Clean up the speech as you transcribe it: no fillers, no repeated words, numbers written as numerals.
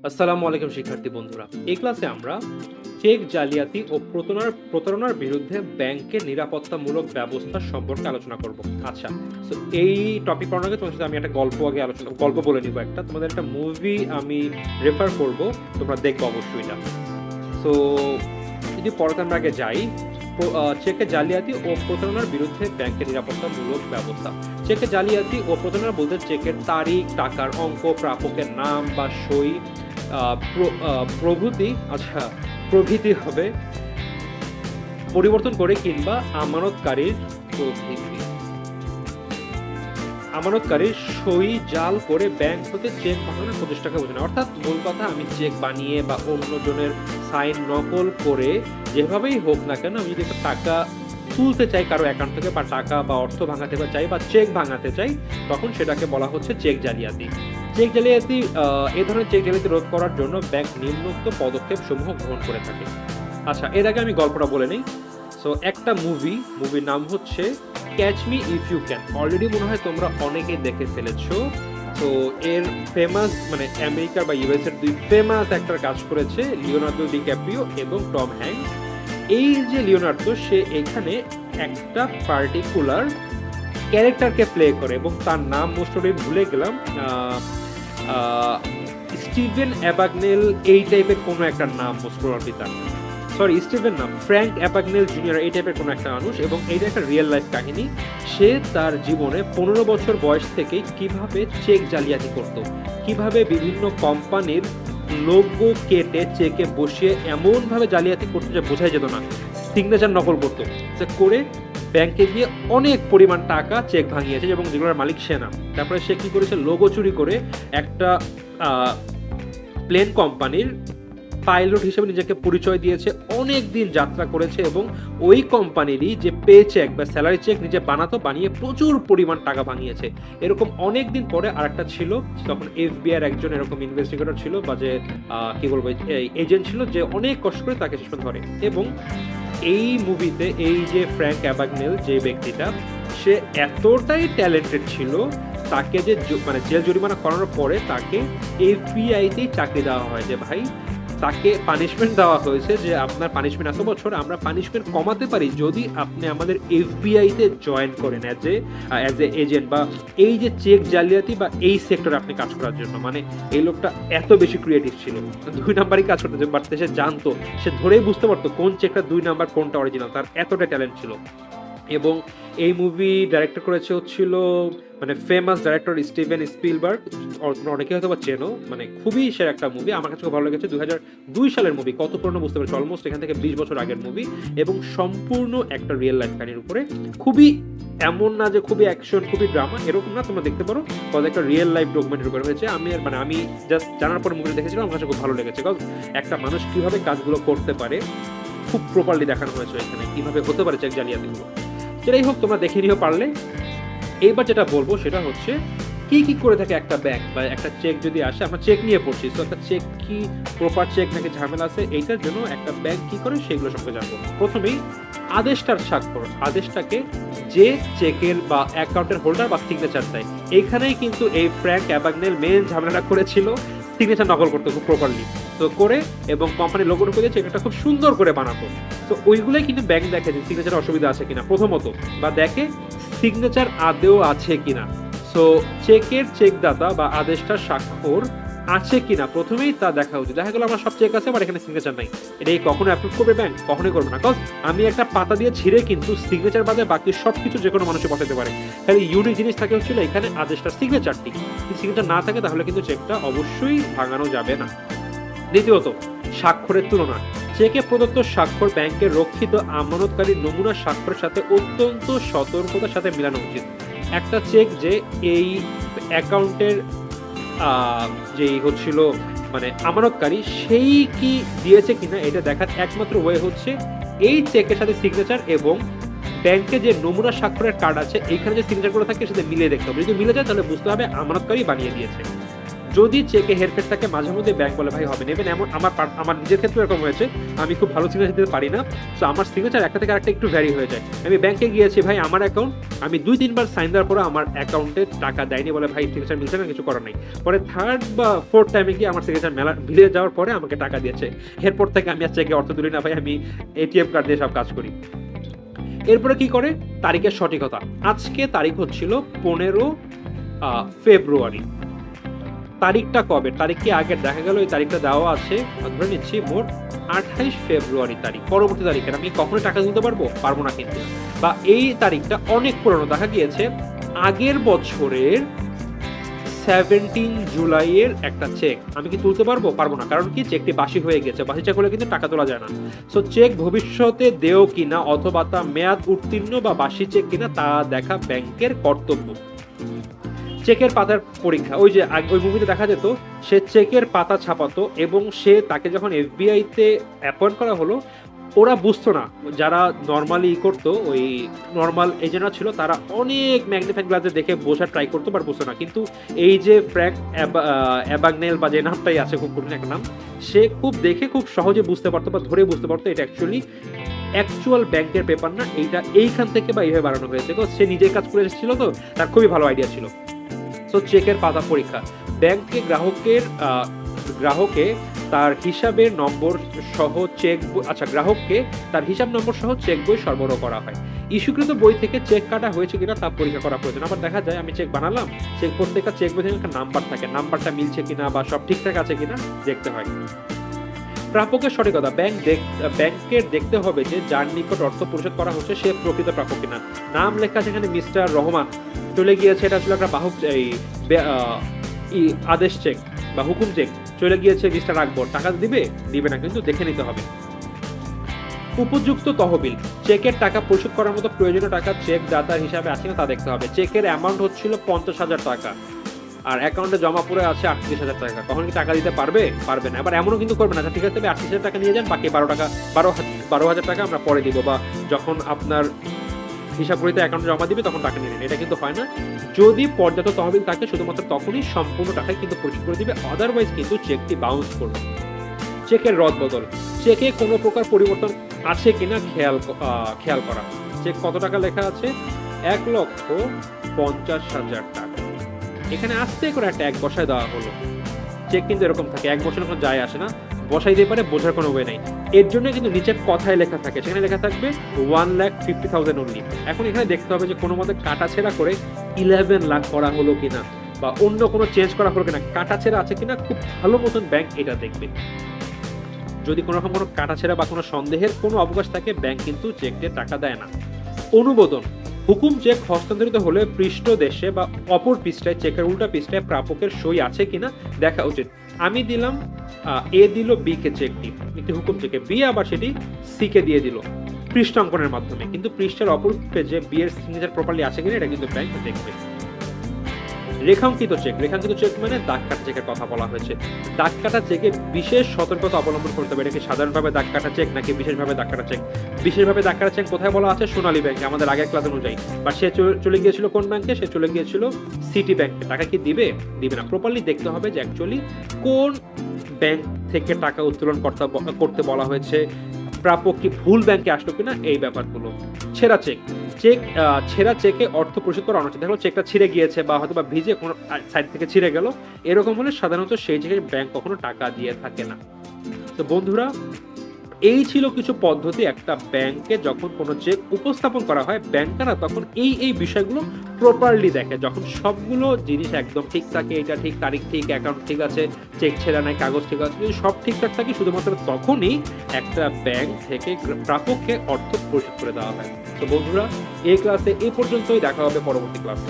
আসসালামু আলাইকুম শিক্ষার্থী বন্ধুরা। এই ক্লাসে আমরা চেক জালিয়াতি ও প্রতারণার বিরুদ্ধে ব্যাংকের নিরাপত্তামূলক ব্যবস্থা সম্পর্কে আলোচনা করব। আচ্ছা, সো এই টপিক পড়ার আগে তোমার সাথে আমি একটা গল্প বলে নিব একটা। তোমাদের একটা মুভি আমি রেফার করব, তোমরা দেখবে অবশ্যই এটা। সো যদি পড়াতে আমরা আগে যাই, চেকে জালিয়াতি ও প্রতারণার বিরুদ্ধে ব্যাংকের নিরাপত্তামূলক ব্যবস্থা। চেকে জালিয়াতি ও প্রতারণা বলতে চেকের তারিখ, টাকার অঙ্ক, প্রাপকের নাম বা সই প্রভৃতি হবে পরিবর্তন করে কিংবা আমানতকারীর সই জাল করে ব্যাংক হতে চেক বানানোর প্রচেষ্টাকে বোঝানো। অর্থাৎ মূল কথা, আমি চেক বানিয়ে বা অন্যজনের সাইন নকল করে যেভাবেই হোক না কেন, আমি যদি একটা টাকা তুলতে চাই কারো অ্যাকাউন্ট থেকে, বা টাকা বা অর্থ ভাঙাতে চাই বা চেক ভাঙাতে চাই, তখন সেটাকে বলা হচ্ছে চেক জালিয়াতি। এই ধরনের চেক জালিয়াতি রোধ করার জন্য ব্যাংক নিম্নোক্ত পদক্ষেপ সমূহ গ্রহণ করে থাকে। আচ্ছা, এর আগে আমি গল্পটা বলে নেই। সো একটা মুভির নাম হচ্ছে catch me if you can. Already মনে হয় তোমরা অনেকেই দেখে ফেলেছো। তো এর ফেমাস, মানে আমেরিকার বা ইউএস এর দুই ফেমাস অ্যাক্টর কাজ করেছে, লিওনার্দো ডিক্যাপ্রিও এবং টম হ্যাঙ্কস। এই যে লিওনার্দো, সে এখানে একটা পার্টিকুলার ক্যারেক্টারকে প্লে করে এবং তার নাম মোস্ট ভুলে গেলাম। স্টিভেন অ্যাবাগনেল, এই টাইপের কোনো একটা নাম মোস্ট প্রবাবলি তার। সরি, স্টিভেন না, ফ্র্যাঙ্ক অ্যাবাগনেল জুনিয়র, এই টাইপের কোনো একটা মানুষ। এবং এইটা একটা রিয়েল লাইফ কাহিনী। সে তার জীবনে 15 বছর বয়স থেকেই কিভাবে চেক জালিয়াতি করত, কিভাবে বিভিন্ন কোম্পানির লোগো কেটে চেকে বসিয়ে এমনভাবে জালিয়াতি করতো যে বোঝাই যেত না, সিগনেচার নকল করতো, যে করে ব্যাংকে গিয়ে অনেক পরিমাণ টাকা চেক ভাঙিয়েছে এবং যেগুলোর মালিক সে না। তারপরে সে কি করেছে, লোগো চুরি করে একটা প্লেন কোম্পানির পাইলট হিসেবে নিজেকে পরিচয় দিয়েছে, অনেক দিন যাত্রা করেছে এবং ওই কোম্পানিরই যে পে চেক বা স্যালারি চেক নিজে বানিয়ে প্রচুর পরিমাণ টাকা ভাঙিয়েছে। এরকম অনেক দিন পরে আরেকটা ছিল, তখন এফবিআই একজন এরকম ইনভেস্টিগেটর ছিল, বা যে কি বলবো, এজেন্ট ছিল, যে অনেক কষ্ট করে তাকে শেষ ধরে। এবং এই মুভিতে এই যে ফ্র্যাঙ্ক অ্যাবাগনেল যে ব্যক্তিটা, সে এতটাই ট্যালেন্টেড ছিল, তাকে যে মানে জেল জরিমানা করানোর পরে তাকে এফবিআইতেই চাকরি দেওয়া হয়। যে ভাই, তাকে পানিশমেন্ট দেওয়া হয়েছে যে আপনার পানিশমেন্ট এত বছর, আমরা পানিশমেন্ট কমাতে পারি যদি আপনি আমাদের এফবিআইতে জয়েন করেন অ্যাজ এ এজেন্ট, বা এই যে চেক জালিয়াতি বা এই সেক্টরে আপনি কাজ করার জন্য। মানে এই লোকটা এত বেশি ক্রিয়েটিভ ছিল, 2 নাম্বারই কাজ করতে পারতে, সে জানতো, সে ধরেই বুঝতে পারতো কোন চেকটা 2 নাম্বার কোনটা অরিজিনাল, তার এতটা ট্যালেন্ট ছিল। এবং এই মুভি ডাইরেক্টর করেছে হচ্ছিল মানে ফেমাস ডাইরেক্টর স্টিভেন স্পিলবার্গ। অনেকে হয়তো বা চেনো, মানে খুবই সেরা একটা মুভি, আমার কাছে খুব ভালো লেগেছে। 2002 সালের মুভি, কত পুরনো বুঝতে পারছি, অলমোস্ট এখান থেকে 20 বছর আগের মুভি, এবং সম্পূর্ণ একটা রিয়েল লাইফ কাহিনীর উপরে। খুবই, এমন না যে খুবই অ্যাকশন, খুবই ড্রামা, এরকম না, তোমরা দেখতে পারো, কত একটা রিয়েল লাইফ ডকুমেন্টারি উপরে হয়েছে। আমি জাস্ট জানার পর মুভিটা দেখেছিলাম, আমার কাছে খুব ভালো লেগেছে, কারণ একটা মানুষ কিভাবে কাজগুলো করতে পারে খুব প্রপারলি দেখানো হয়েছে এখানে, কিভাবে হতে পারে চেক জালিয়াতিগুলো। যেটাই হোক, তোমরা দেখে নিও পারলে। এইবার যেটা বলবো সেটা হচ্ছে কি করে থাকে একটা ব্যাংক, বা একটা চেক যদি আসে, আমরা চেক নিয়ে পড়ছি, তো একটা চেক কি প্রপার চেক নাকি ঝামেলা আছে, এইটার জন্য একটা ব্যাংক কি করে সেগুলো সম্পর্কে জানবো। প্রথমেই আদেশটার স্বাক্ষর, আদেশটাকে যে চেকের বা অ্যাকাউন্টের হোল্ডার বা সিগনেচার দেয়। এইখানেই কিন্তু এই ফ্র্যাঙ্ক অ্যাবাগনেল মেন ঝামেলাটা করেছিল, সিগনেচার নকল করতে খুব প্রপারলি তো করে, এবং কোম্পানির লোগোর উপরে চেকটা খুব সুন্দর করে বানাতো। তো ওইগুলোই কিন্তু ব্যাংক দেখে যে সিগনেচার অসুবিধা আছে কিনা প্রথমত, বা দেখে সিগনেচার আদেও আছে কিনা। সো চেকের চেকদাতা বা আদেশটার স্বাক্ষর আছে কিনা প্রথমেই তা দেখা উচিত। দেখা গেলো আমার সব চেক আছে, বাট এখানে সিগনেচার নাই, এটা কখনো অ্যাপ্রুভ করবে ব্যাংক? কখনোই করবে না। কারণ আমি একটা পাতা দিয়ে ছিঁড়ে কিন্তু সিগনেচার বাদে বাকি সবকিছু যে কোনো মানুষে বসাতে পারে। তাহলে ইউনিক জিনিস থাকে হচ্ছিল এখানে আদেশটার সিগনেচারটি। যদি সিগনেচার না থাকে তাহলে কিন্তু চেকটা অবশ্যই ভাঙানো যাবে না। দ্বিতীয়ত, স্বাক্ষরের তুলনা। চেকে প্রদত্ত স্বাক্ষর ব্যাংকের রক্ষিত আমানতকারী নমুনা স্বাক্ষরের সাথে অত্যন্ত সতর্কতার সাথে মেলানো উচিত। একটা চেক যে এই অ্যাকাউন্টের যেই হচ্ছিল মানে আমানতকারী, সেই কি দিয়েছে কিনা এটা দেখার একমাত্র ওয়ে হচ্ছে এই চেকের সাথে সিগনেচার এবং ব্যাংকে যে নমুনা স্বাক্ষরের কার্ড আছে, এইখানে যে সিগনেচার করে থাকে সাথে মিলিয়ে দেখতে হবে। যদি মিলে যায় তাহলে বুঝতে হবে আমানতকারী বানিয়ে দিয়েছে। যদি চেকে হেরফের থাকে মাঝে মধ্যে ব্যাংক বলে ভাই হবে নেবেন, এমন আমার নিজের ক্ষেত্রে এরকম হয়েছে, আমি খুব ভালো সিগনেচার দিতে পারি না, তো আমার সিগনেচার একটা থেকে আরেকটা একটু ভ্যারি হয়ে যায়। আমি ব্যাংকে গিয়েছি, ভাই আমার অ্যাকাউন্ট, আমি 2-3 বার সাইন দেওয়ার পরে আমার অ্যাকাউন্টে টাকা দেয়নি, বলে ভাই সিগনেচার মিলছে না, কিছু করার নাই। পরে 3rd বা 4th টাইমে গিয়ে আমার সিগনেচার মিলে যাওয়ার পরে আমাকে টাকা দিয়েছে। এরপর থেকে আমি আর চেকে অর্থ তুলি না ভাই, আমি এটিএম কার্ড দিয়ে সব কাজ করি। এরপরে কি করে, তারিখের সঠিকতা। আজকে তারিখ হচ্ছিল 15 ফেব্রুয়ারি। তারিখটা কবে, তারিখ কি আগে দেখা গেল এই তারিখটা দেওয়া আছে, ধরে নিচ্ছি মোট 28 ফেব্রুয়ারি তারিখ। পরবর্তী তারিখের আমি কখনো টাকা তুলতে পারবো না কিন্তু, বা এই তারিখটা অনেক পুরনো, দেখা গিয়েছে আগের বছরের 17 জুলাইয়ের একটা চেক আমি কি তুলতে পারবো না, কারণ কি চেকটি বাসি হয়ে গেছে, বাসি চেক হলে কিন্তু টাকা তোলা যায় না। সো চেক ভবিষ্যতে দেও কিনা অথবা তা মেয়াদ উত্তীর্ণ বা বাসি চেক কিনা তা দেখা ব্যাংকের কর্তব্য। চেকের পাতার পরীক্ষা, ওই যে ওই মুভিতে দেখা যেত, সে চেকের পাতা ছাপাতো এবং সে তাকে যখন এফবিআই তে অ্যাপয়েন্ট করা হলো, ওরা বুঝতো না, যারা নর্মালি করতো, ওই নর্মাল এজেন্টরা ছিল, তারা অনেক ম্যাগনিফাইং গ্লাসে দেখে বোঝার ট্রাই করতো, বাট বুঝতো না। কিন্তু এই যে ফ্র্যাঙ্ক অ্যাবাগনেল বা যে নামটাই আছে, খুব কঠিন একটা নাম, সে খুব দেখে খুব সহজে বুঝতে পারতো বা ধরে বুঝতে পারতো এটা অ্যাকচুয়াল ব্যাংকের পেপার না, এইটা এইখান থেকে বা এইভাবে বানানো হয়েছে। সে নিজেই কাজ করে এসেছিল, তো তার খুবই ভালো আইডিয়া ছিল। সো চেকের পাতা পরীক্ষা, ব্যাংকে গ্রাহকে তার হিসাবের নম্বর সহ চেক, গ্রাহককে তার হিসাব নম্বর সহ চেক বই সরবরাহ করা হয়। ইস্যুকৃত বই থেকে চেক কাটা হয়েছে কিনা তা পরীক্ষা করা প্রয়োজন। আবার দেখা যায় আমি চেক বানালাম, প্রত্যেকটা চেক বই থেকে একটা নাম্বার থাকে, নাম্বারটা মিলছে কিনা বা সব ঠিকঠাক আছে কিনা দেখতে হয়। প্রাপকের সঠিকতা, ব্যাংকের দেখতে হবে যে যার নিকট অর্থ পরিশোধ করা হচ্ছে সে প্রকৃত প্রাপক কিনা। নাম লেখা আছে এখানে মিস্টার রহমান, চলে গিয়েছে, এটা ছিল একটা বাহক আদেশ চেক বা হুকুম চেক, চলে গিয়েছে মিস্টার আকবর, টাকা দিবে না, কিন্তু দেখে নিতে হবে। উপযুক্ত তহবিল, চেকের টাকা পরিশোধ করার মতো প্রয়োজনীয় টাকা চেক দাতার হিসাবে আছে না তা দেখতে হবে। চেকের অ্যামাউন্ট হচ্ছিল 50,000 টাকা, আর অ্যাকাউন্টে জমা পড়ে আছে 38,000 টাকা, কখন কি টাকা দিতে পারবে না। আবার এমনও কিন্তু করবে না, ঠিক আছে 38,000 টাকা নিয়ে যান, বাকি 12,000 টাকা আমরা পরে দিব, বা যখন আপনার হিসাব করিতে অ্যাকাউন্টে জমা দিবে তখন টাকা নিয়ে নেন, এটা কিন্তু হয় না। যদি পর্যাপ্ত তহবিল থাকে শুধুমাত্র তখনই সম্পূর্ণ টাকাই কিন্তু পরিশোধ করে দিবে, আদারওয়াইজ কিন্তু চেকটি বাউন্স করবে। চেকের রদবদল, চেকে কোনো প্রকার পরিবর্তন আছে কিনা খেয়াল করা। চেক কত টাকা লেখা আছে, 1,50,000 টাকা, এখানে আস্তে করে ট্যাগ বসায় দেওয়া হলো। চেক কিন্তু এরকম থাকে, এক বছর কোনো যায় আসে না, বসাই দিতে পারে, বোঝার কোনো ওয়ে নাই। এর জন্য কিন্তু নিচের কথায় লেখা থাকে, সেখানে লেখা থাকবে 1,50,000 অনলি। এখন এখানে দেখতে হবে যে কোনো মতে কাটাছেড়া করে 11 লাখ করা হলো কিনা, বা অন্য কোনো চেঞ্জ করা হলো কিনা, কাটাছেড়া আছে কিনা, খুব ভালো মতন ব্যাংক এটা দেখবে। যদি কোনো রকম কোনো কাটাছেড়া বা কোনো সন্দেহের কোনো অবকাশ থাকে, ব্যাংক কিন্তু চেকটির টাকা দেয় না। অনুমোদন, হুকুম চেক হস্তান্তরিত হলে পৃষ্ঠ দেশে বা অপর পৃষ্ঠায়, চেকের উল্টা পৃষ্ঠায় প্রাপকের সই আছে কিনা দেখা উচিত। আমি দিলাম, এ দিল বি কে চেকটি, একটি হুকুম চেকে, বি আবার সেটি সি কে দিয়ে দিল পৃষ্ঠাঙ্কনের মাধ্যমে, কিন্তু পৃষ্ঠার অপর পেজে বি এর সিগনেচার প্রপারলি আছে কিনা এটা কিন্তু ব্যাংক দেখবে। রেখাঙ্কিত চেক মানে দাগ কাটা চেকের কথা বলা হয়েছে। দাগ কাটা চেকে বিশেষ সতর্কতা অবলম্বন করতে হবে। এটা কি সাধারণভাবে দাগ কাটা চেক নাকি বিশেষভাবে দাগ কাটা চেক? বিশেষভাবে দাগ কাটা চেক কোথায় বলা আছে? সোনালী ব্যাংকে, আমাদের আগের ক্লাস অনুযায়ী। বা সে চলে গিয়েছিল কোন ব্যাংকে? সে চলে গিয়েছিল সিটি ব্যাংকে। টাকা কি দিবে না? প্রপারলি দেখতে হবে যে অ্যাকচুয়ালি কোন ব্যাংক থেকে টাকা উত্তোলন করতে বলা হয়েছে, প্রাপক কি ভুল ব্যাংকে আসলো কিনা, এই ব্যাপারগুলো। ছেঁড়া ছেঁড়া চেকে অর্থ পরিশোধ করা অনুচিত। দেখো চেকটা ছিঁড়ে গিয়েছে বা হয়তো বা ভিজে কোনো সাইড থেকে ছিঁড়ে গেল, এরকম হলে সাধারণত সেই জায়গায় ব্যাংক কখনো টাকা দিয়ে থাকে না। তো বন্ধুরা, এই ছিল কিছু পদ্ধতি একটা ব্যাংকে যখন কোনো চেক উপস্থাপন করা হয়, ব্যাংকাররা তখন এই বিষয়গুলো প্রপারলি দেখে। যখন সবগুলো জিনিস একদম ঠিক থাকে, এটা ঠিক, তারিখ ঠিক, অ্যাকাউন্ট ঠিক আছে, চেক ছেঁড়া নাই, কাগজ ঠিক আছে, যদি সব ঠিকঠাক থাকে শুধুমাত্র তখনই একটা ব্যাংক থেকে প্রাপককে অর্থ পরিশোধ করে দেওয়া হয়। তো বন্ধুরা, এই ক্লাসে এই পর্যন্তই, দেখা হবে পরবর্তী ক্লাসে।